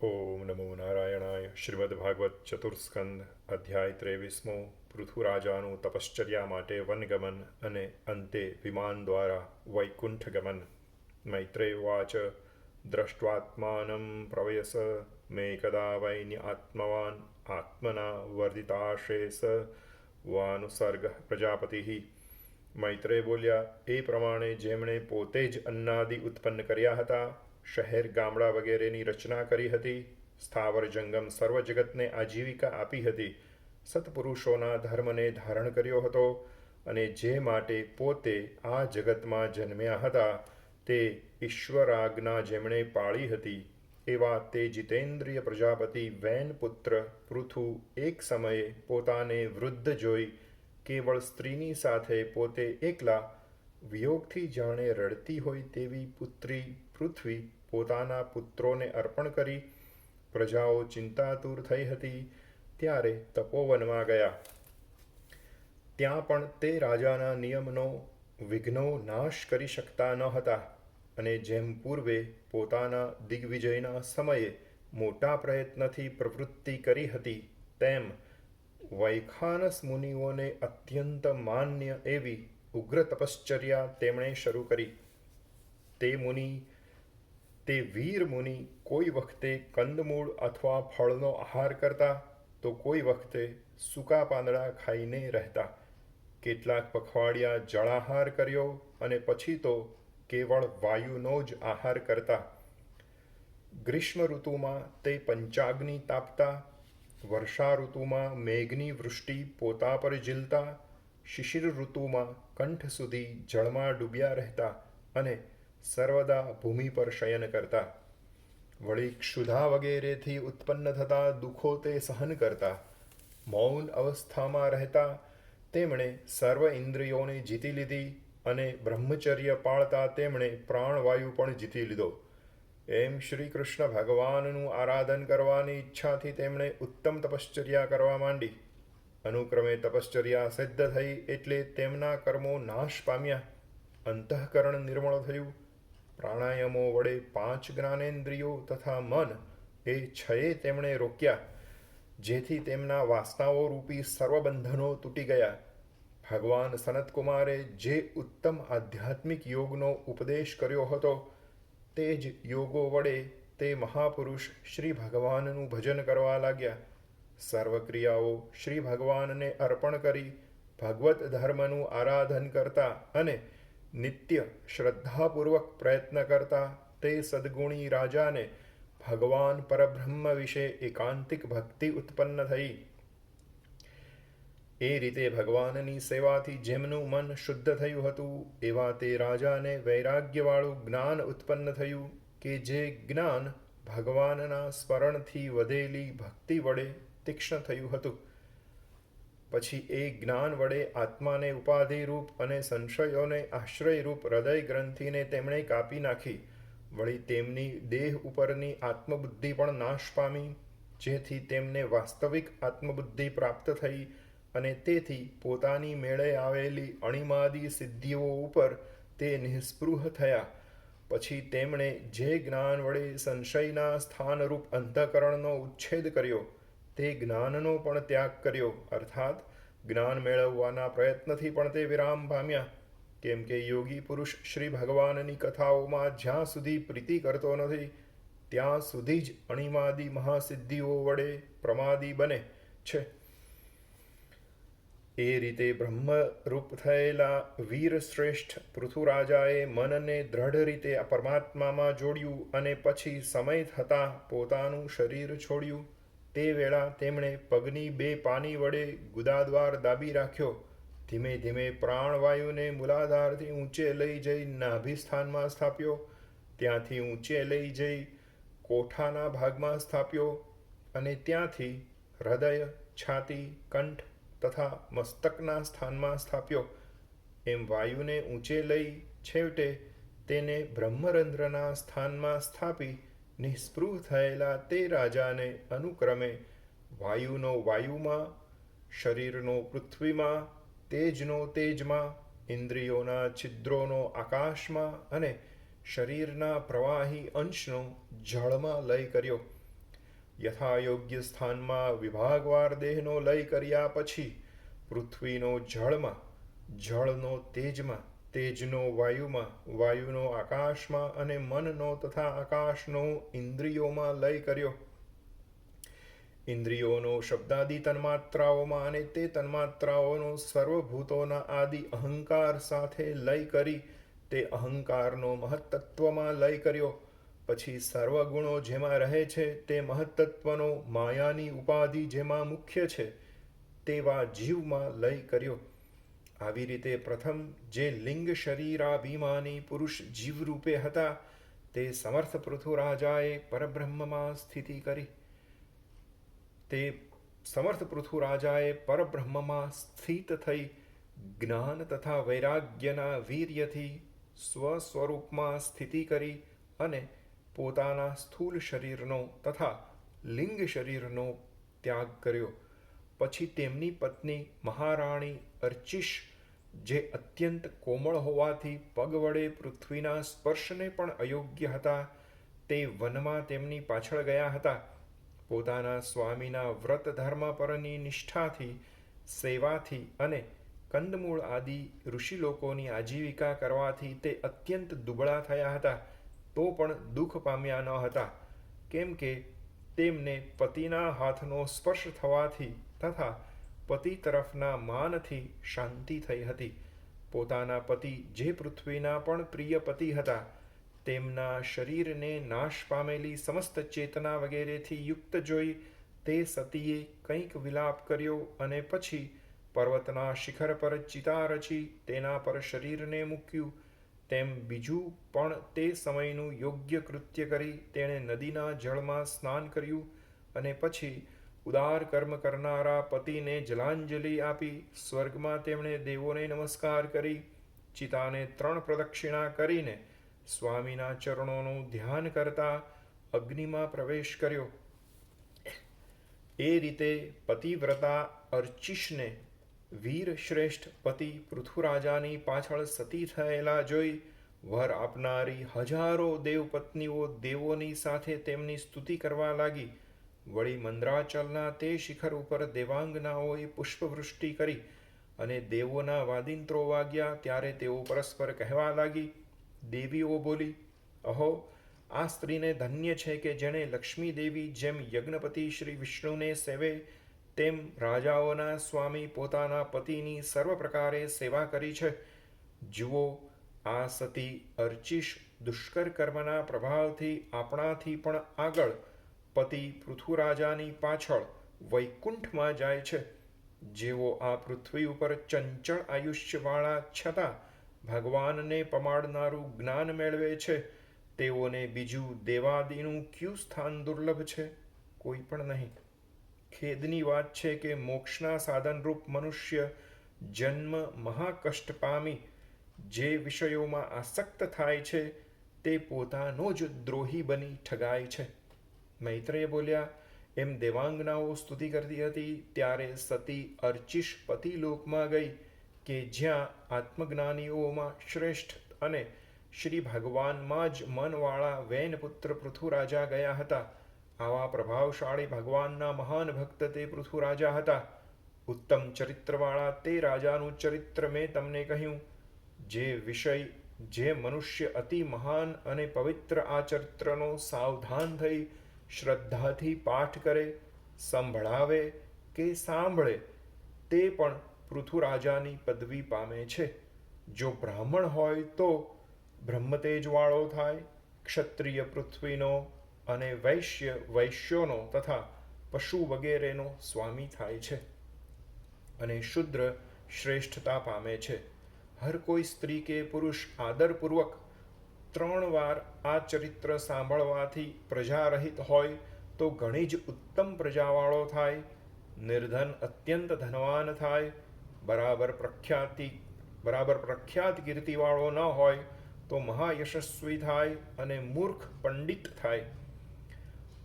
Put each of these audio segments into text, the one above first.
ઓમ નમો નારાયણાય. શ્રીમદ્ભાગવત ચતુર્સ્કંદ અધ્યાય 23. પૃથુરાજાનું તપશ્ચર્યા માટે વનગમન અને અંતે વિમાન દ્વારા વૈકુંઠ ગમન. મૈત્રેય ઉવાચ દ્રષ્ટ્વાત્માનં પ્રવયસ મેકદા વૈન્યાત્મવાન આત્મના વર્ધિતાશેષ વાનુસર્ગ પ્રજાપતિ. મૈત્રેય બોલ્યા, એ પ્રમાણે જેમણે પોતે જ અન્નાદિ ઉત્પન્ન કર્યા હતા, શહેર ગામડા વગેરેની રચના કરી હતી, સ્થાવર જંગમ સર્વ જગતને આજીવિકા આપી હતી, સત્પુરુષોના ધર્મને ધારણ કર્યો હતો, અને જે માટે પોતે આ જગતમાં જન્મ્યા હતા તે ઈશ્વરાજ્ઞા જેમણે પાળી હતી, એવા તે જીતેન્દ્રિય પ્રજાપતિ વૈનપુત્ર પૃથુ એક સમયે પોતાને વૃદ્ધ જોઈ કેવળ સ્ત્રીની સાથે પોતે એકલા વિયોગથી જાણે રડતી હોય તેવી પુત્રી પૃથ્વી પોતાના પુત્રોને અર્પણ કરી પ્રજાઓ ચિંતાતુર થઈ હતી ત્યારે તપોવનમાં ગયા. ત્યાં પણ તે રાજાના નિયમનો વિઘ્નો નાશ કરી શકતા ન હતા, અને જેમ પૂર્વે પોતાના દિગ્વિજયના સમયે મોટા પ્રયત્નથી પ્રવૃત્તિ કરી હતી, તેમ વૈખાનસ મુનિઓને અત્યંત માન્ય એવી ઉગ્ર તપશ્ચર્યા તેમણે શરૂ કરી. તે વીર મુનિ કોઈ વખતે કંદમૂળ અથવા ફળનો આહાર કરતા તો કોઈ વખતે સૂકા પાંદડા ખાઈને રહેતા. કેટલાક પખવાડિયા જળાહાર કર્યો અને પછી તો કેવળ વાયુનો જ આહાર કરતા. ગ્રીષ્મ ઋતુમાં તે પંચાગ્નિ તાપતા, વર્ષા ઋતુમાં મેઘની વૃષ્ટિ પોતા પર ઝીલતા, શિશિર ઋતુમાં કંઠ સુધી જળમાં ડૂબ્યા રહેતા અને સર્વદા ભૂમિ પર શયન કરતા. વળી ક્ષુધા વગેરેથી ઉત્પન્ન થતા દુઃખો તે સહન કરતા. મૌન અવસ્થામાં રહેતા તેમણે સર્વ ઇન્દ્રિયોને જીતી લીધી, અને બ્રહ્મચર્ય પાળતા તેમણે પ્રાણવાયુ પણ જીતી લીધો. એમ શ્રી કૃષ્ણ ભગવાનનું આરાધન કરવાની ઈચ્છાથી તેમણે ઉત્તમ તપશ્ચર્યા કરવા માંડી. અનુક્રમે તપશ્ચર્યા સિદ્ધ થઈ એટલે તેમના કર્મો નાશ પામ્યા, અંતઃકરણ નિર્મળ થયું. પ્રાણાયામો વડે 5 જ્ઞાનેન્દ્રિયો તથા મન એ 6 તેમણે રોક્યા, જેથી તેમના વાસનાઓ રૂપી સર્વ બંધનો તૂટી ગયા. ભગવાન સનતકુમારે જે ઉત્તમ આધ્યાત્મિક યોગનો ઉપદેશ કર્યો હતો તે જ યોગો વડે તે મહાપુરુષ શ્રી ભગવાનનું ભજન કરવા લાગ્યા. સર્વ ક્રિયાઓ શ્રી ભગવાનને અર્પણ કરી ભગવત ધર્મનું આરાધન કરતા અને નિત્ય શ્રદ્ધાપૂર્વક પ્રયત્ન કરતા તે સદ્ગુણી રાજાને ભગવાન પરબ્રહ્મ વિશે એકાંતિક ભક્તિ ઉત્પન્ન થઈ. એ રીતે ભગવાનની સેવાથી જેમનું મન શુદ્ધ થયું હતું, એવા તે રાજાને વૈરાગ્યવાળું જ્ઞાન ઉત્પન્ન થયું, કે જે જ્ઞાન ભગવાનના સ્મરણથી વધેલી ભક્તિ વડે તીક્ષ્ણ થયું હતું. પછી એ જ્ઞાન વડે આત્માને ઉપાધિરૂપ અને સંશયોને આશ્રયરૂપ હૃદય ગ્રંથિને તેમણે કાપી નાખી. વળી તેમની દેહ ઉપરની આત્મબુદ્ધિ પણ નાશ પામી, જેથી તેમને વાસ્તવિક આત્મબુદ્ધિ પ્રાપ્ત થઈ, અને તેથી પોતાની મેળે આવેલી અણિમાદી સિદ્ધિઓ ઉપર તે નિઃસ્પૃહ થયા. પછી તેમણે જે જ્ઞાન વડે સંશયના સ્થાનરૂપ અંતઃકરણનો ઉચ્છેદ કર્યો તે જ્ઞાનનો પણ ત્યાગ કર્યો, અર્થાત જ્ઞાન મેળવવાના પ્રયત્નથી પણ તે વિરામ પામ્યા. કેમ કે યોગી પુરુષ શ્રી ભગવાનની કથાઓમાં જ્યાં સુધી પ્રીતિ કરતો નથી ત્યાં સુધી જ અણિમાદી મહાસિદ્ધિઓ વડે પ્રમાદી બને છે. એ રીતે બ્રહ્મરૂપ થયેલા વીરશ્રેષ્ઠ પૃથુરાજાએ મનને દ્રઢ રીતે પરમાત્મામાં જોડ્યું અને પછી સમય થતાં પોતાનું શરીર છોડ્યું. તે વેળા તેમણે પગની 2 પાની વડે ગુદાદ્વાર દાબી રાખ્યો. ધીમે ધીમે પ્રાણવાયુને મૂલાધારથી ઊંચે લઈ જઈ નાભિસ્થાનમાં સ્થાપ્યો. ત્યાંથી ઊંચે લઈ જઈ કોઠાના ભાગમાં સ્થાપ્યો, અને ત્યાંથી હૃદય, છાતી, કંઠ તથા મસ્તકના સ્થાનમાં સ્થાપ્યો. એમ વાયુને ઊંચે લઈ છેવટે તેને બ્રહ્મરંધ્રના સ્થાનમાં સ્થાપી નિઃસ્પૃહ થયેલા તે રાજાને અનુક્રમે વાયુનો વાયુમાં, શરીરનો પૃથ્વીમાં, તેજનો તેજમાં, ઇન્દ્રિયોના છિદ્રોનો આકાશમાં અને શરીરના પ્રવાહી અંશનો જળમાં લય કર્યો. યથાયોગ્ય સ્થાનમાં વિભાગવાર દેહનો લય કર્યા પછી પૃથ્વીનો જળમાં, જળનો તેજમાં, તેજનો વાયુમાં, વાયુનો આકાશમાં અને મનનો તથા આકાશનો ઇન્દ્રિયોમાં લય કર્યો. ઇન્દ્રિયોનો શબ્દાદિ તન્માત્રાઓમાં અને તે તન્માત્રાઓનો સર્વભૂતોના આદિ અહંકાર સાથે લય કરી તે અહંકારનો મહત્તત્વમાં લય કર્યો. પછી સર્વગુણો જેમાં રહે છે તે મહત્તત્વનો માયાની ઉપાધિ જેમાં મુખ્ય છે તેવા જીવમાં લય કર્યો. આવી રીતે પ્રથમ જે લિંગ શરીરાભિમાની પુરુષ જીવરૂપે હતા તે સમર્થ પૃથુરાજાએ પરબ્રહ્મમાં સ્થિતિ કરી. તે સમર્થ પૃથુરાજાએ પરબ્રહ્મમાં સ્થિત થઈ જ્ઞાન તથા વૈરાગ્યના વીર્યથી સ્વસ્વરૂપમાં સ્થિતિ કરી અને પોતાના સ્થૂલ શરીરનો તથા લિંગ શરીરનો ત્યાગ કર્યો. પછી તેમની પત્ની મહારાણી અર્ચિશ, જે અત્યંત કોમળ હોવાથી પગ વડે પૃથ્વીના સ્પર્શને પણ અયોગ્ય હતા, તે વનમાં તેમની પાછળ ગયા હતા. પોતાના સ્વામીના વ્રત ધર્મ પરની નિષ્ઠાથી, સેવાથી અને કંદમૂળ આદિ ઋષિલોકોની આજીવિકા કરવાથી તે અત્યંત દુબળા થયા હતા, તો પણ દુઃખ પામ્યા ન હતા, કેમ કે તેમને પતિના હાથનો સ્પર્શ થવાથી તથા પતિ તરફના માનથી શાંતિ થઈ હતી. પોતાના પતિ જે પૃથ્વીના પણ પ્રિય પતિ હતા, તેમના શરીરને નાશ પામેલી સમસ્ત ચેતના વગેરેથી યુક્ત જોઈ તે સતીએ કંઈક વિલાપ કર્યો અને પછી પર્વતના શિખર પર ચિતા રચી તેના પર શરીરને મૂક્યું. તેમ બીજું પણ તે સમયનું યોગ્ય કૃત્ય કરી તેણે નદીના જળમાં સ્નાન કર્યું અને પછી ઉદાર કર્મ કરનારા પતિને જલાંજલિ આપી સ્વર્ગમાં તેમણે દેવોને નમસ્કાર કરી ચિતાને 3 પ્રદક્ષિણા કરીને સ્વામીના ચરણોનું ધ્યાન કરતા અગ્નિમાં પ્રવેશ કર્યો. એ રીતે પતિવ્રતા અર્ચિશને વીર શ્રેષ્ઠ પતિ પૃથુરાજાની પાછળ સતી થયેલા જોઈ વર આપનારી હજારો દેવપત્નીઓ દેવોની સાથે તેમની સ્તુતિ કરવા લાગી. વળી મંદ્રાચલના તે શિખર ઉપર દેવાંગનાઓએ પુષ્પવૃષ્ટિ કરી અને દેવોના વાદિંત્રો વાગ્યા ત્યારે તેઓ પરસ્પર કહેવા લાગી. દેવીઓ બોલી, અહો, આ સ્ત્રીને ધન્ય છે કે જેણે લક્ષ્મી દેવી જેમ યજ્ઞપતિ શ્રી વિષ્ણુને સેવે તેમ રાજાઓના સ્વામી પોતાના પતિની સર્વ પ્રકારે સેવા કરી છે. જુઓ, આ સતી અર્ચિશ દુષ્કર કર્મના પ્રભાવથી આપણાથી પણ આગળ પતિ પૃથુરાજાની પાછળ વૈકુંઠમાં જાય છે. જેઓ આ પૃથ્વી ઉપર ચંચળ આયુષ્યવાળા છતાં ભગવાનને પમાડનારું જ્ઞાન મેળવે છે, તેઓને બીજું દેવાદિનું ક્યું સ્થાન દુર્લભ છે? કોઈ પણ નહીં. ખેદની વાત છે કે મોક્ષના સાધનરૂપ મનુષ્ય જન્મ મહાકષ્ટ પામી જે વિષયોમાં આસક્ત થાય છે તે પોતાનો જ દ્રોહી બની ઠગાય છે. મૈત્રેય બોલ્યા, એમ દેવાંગનાઓ સ્તુતિ કરતી હતી ત્યારે સતી અર્ચિશ પતિલોકમાં ગઈ કે જ્યાં આત્મજ્ઞાનીઓમાં શ્રેષ્ઠ અને શ્રી ભગવાનમાં જ મનવાળા વૈનપુત્ર પૃથુરાજા ગયા હતા. આવા પ્રભાવશાળી ભગવાનના મહાન ભક્ત તે પૃથુરાજા હતા. ઉત્તમ ચરિત્રવાળા તે રાજાનું ચરિત્ર મેં તમને કહ્યું. જે વિષય જે મનુષ્ય અતિ મહાન અને પવિત્ર આ ચરિત્રનો સાવધાન થઈ શ્રદ્ધાથી પાઠ કરે, સંભળાવે કે સાંભળે તે પણ પૃથુરાજાની પદવી પામે છે. જો બ્રાહ્મણ હોય તો બ્રહ્મતેજવાળો થાય, ક્ષત્રિય પૃથ્વીનો અને વૈશ્ય વૈશ્યોનો તથા પશુ વગેરેનો સ્વામી થાય છે અને શુદ્ર શ્રેષ્ઠતા પામે છે. હર કોઈ સ્ત્રી કે પુરુષ આદરપૂર્વક 3 વાર આ ચરિત્ર સાંભળવાથી પ્રજારહિત હોય તો ઘણી જ ઉત્તમ પ્રજાવાળો થાય, નિર્ધન અત્યંત ધનવાન થાય, બરાબર પ્રખ્યાત કીર્તિવાળો ન હોય તો મહાયશસ્વી થાય અને મૂર્ખ પંડિત થાય.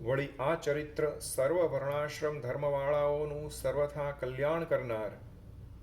વળી આ ચરિત્ર સર્વ વર્ણાશ્રમ ધર્મવાળાઓનું સર્વથા કલ્યાણ કરનાર,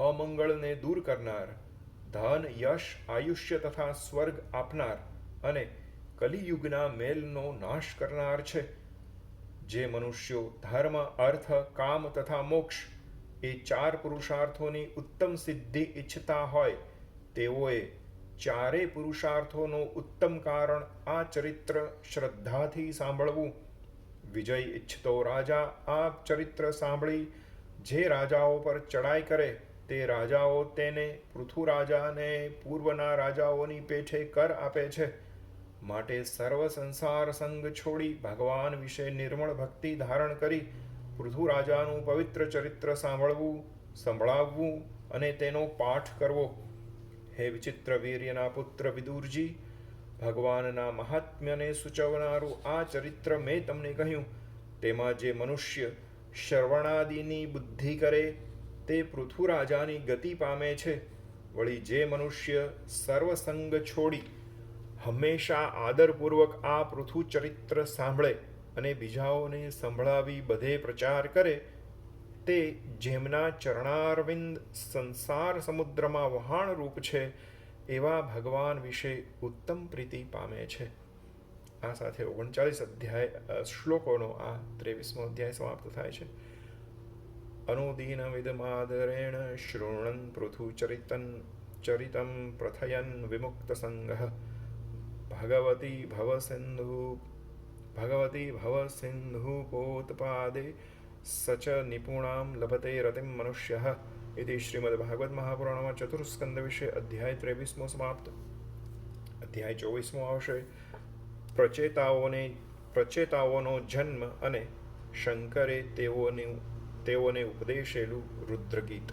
અમંગળને દૂર કરનાર, ધન યશ આયુષ્ય તથા સ્વર્ગ આપનાર અને કલિયુગના મેલનો નાશ કરનાર છે. જે મનુષ્યો ધર્મ અર્થ કામ તથા મોક્ષ એ 4 પુરુષાર્થોની ઉત્તમ સિદ્ધિ ઈચ્છતા હોય તેઓએ 4 પુરુષાર્થોનું ઉત્તમ કારણ આ ચરિત્ર શ્રદ્ધાથી સાંભળવું. વિજય ઈચ્છતો રાજા આ ચરિત્ર સાંભળી જે રાજાઓ પર ચડાઈ કરે તે રાજાઓ તેને પૃથુ રાજાને પૂર્વના રાજાઓની પેઠે કર આપે છે. માટે સર્વ સંસાર સંગ છોડી ભગવાન વિશે નિર્મળ ભક્તિ ધારણ કરી પૃથુ રાજાનું પવિત્ર ચરિત્ર સંભળાવવું અને તેનો પાઠ કરવો. હે વિચિત્ર વીર્યના પુત્ર વિદુરજી, ભગવાનના મહાત્મ્યને સૂચવનારું આ ચરિત્ર મેં તમને કહ્યું. તેમાં જે મનુષ્ય શ્રવણાદિની બુદ્ધિ કરે તે પૃથુ રાજાની ગતિ પામે છે. વળી જે મનુષ્ય સર્વસંગ છોડી હંમેશા આદરપૂર્વક આ પૃથુ ચરિત્ર સાંભળે અને બીજાઓને સંભળાવી બધે પ્રચાર કરે તે જેમના ચરણારવિંદ સંસાર સમુદ્રમાં વહાણરૂપ છે એવા ભગવાન વિશે ઉત્તમ પ્રીતિ પામે છે. આ સાથે 39 શ્લોકોનો આ 23મો અધ્યાય સમાપ્ત થાય છે. અનુદીન વિદમાદરેણ શૃણ્વન પૃથુ ચરિતમ પ્રથયન વિમુક્ત સંગઃ ભગવતી ભવસિંધુપોતપાદે સચ નિપુણામ લભતે રતિમ મનુષ્યઃ. इति श्रीमद्भागवत महापुराणમાં ચતુર્સ્કંદ વિશે અધ્યાય 23મો સમાપ્ત. અધ્યાય 24મો આવશે પ્રચેતાઓનો જન્મ અને શંકરે તેઓને ઉપદેશેલું રુદ્રગીત.